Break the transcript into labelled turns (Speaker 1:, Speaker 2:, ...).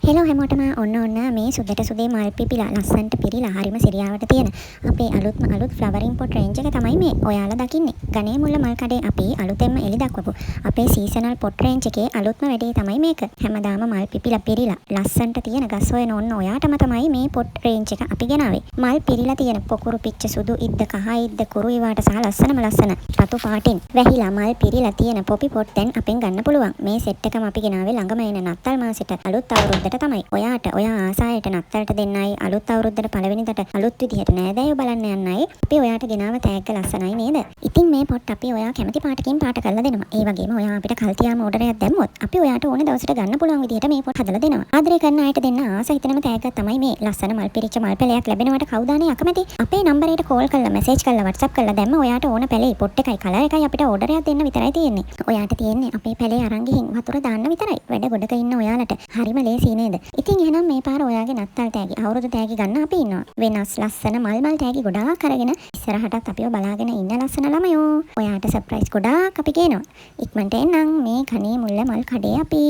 Speaker 1: Hello හැමෝටම ඔන්න මේ සුදට සුදේ මල් පිපිලා ලස්සන්ට පිරිලා හරිම සිරියාවට තියෙන අපේ අලුත් ෆ්ලවරින් පොට් රේන්ජ් එක තමයි මේ ඔයාලා දකින්නේ. ගණේ මුල්ල මල් කඩේ අපි අලුතෙන්ම එලි දක්වපු අපේ සීසනල් පොට් රේන්ජ් එකේ අලුත්ම වැඩේ තමයි මේක. හැමදාම මල් පිපිලා පිරිලා ලස්සන්ට තියෙන ගස් හොයන ඔන්න ඔයාටම තමයි මේ පොට් රේන්ජ් එක අපි ගෙනාවේ. මල් පිරිලා තියෙන පොකුරු පිච්ච සුදු ඉද්ද කහ ඉද්ද කුරු ඉවාට සහ ලස්සනම ලස්සන රතු පාටින් වැහිලා මල් පිරිලා තියෙන පොපි පොට් දැන් අපෙන් ගන්න පුළුවන්. මේ සෙට් එකම අපි ගෙනාවේ ළඟම එන නත්තල් මාසෙට අලුත් අවුරුද්දට තමයි. ඔයාට ඔයා ආසායට නත්තලට දෙන්නයි අලුත් අවුරුද්දට පළවෙනිදට අලුත් විදිහට නෑදෑයෝ බලන්න යන්නයි අපි ඔයාට ගෙනාව තෑග්ග ලස්සනයි නේද? ඉතින් මේ පොට් අපි ඔයා කැමති පාටකින් පාට කරලා දෙනවා. ඒ වගේම ඔයා අපිට කල් තියාම ඕඩර් එකක් දැම්මොත් අපි ඔයාට ඕන දවසට ගන්න පුළුවන් විදිහට මේ පොට් හදලා දෙනවා. ආදරය කරන අයට දෙන්න ආස හිතනම තෑග්ගක් තමයි මේ ලස්සන මල් පිරිච්ච මල් පැලයක් ලැබෙනවට කවුදානේ අකමැති? අපේ නම්බරයට කෝල් කරලා මැසේජ් කරලා WhatsApp කරලා දැම්ම ඔයාට ඕන පැලේ පොට් එකයි කලර් එකයි අපිට ඕඩර් එකක් දෙන්න විතරයි තියෙන්නේ. ඔයාට තියෙන්නේ අපේ පැලේ අරන් ගිහින් වතුර දාන්න විතරයි. වැඩ ගොඩක ඉන්න ඔයාලට හරිම ලේසි නේද? ඉතින් එහෙනම් මේ පාර ඔයාගේ නත්තල් තෑගි අවුරුදු තෑගි ගන්න අපි ඉන්නවා. වෙනස් ලස්සන මල් තෑගි ගොඩාක් අරගෙන ඉස්සරහටත් අපිව බලාගෙන ඉන්න ලස්සන ළමයෝ. ඔයාට සර්ප්‍රයිස් ගොඩාක් අපි ගේනවා. ඉක්මනට එන්නම් මේ කනේ මුල්ල මල් කඩේ අපි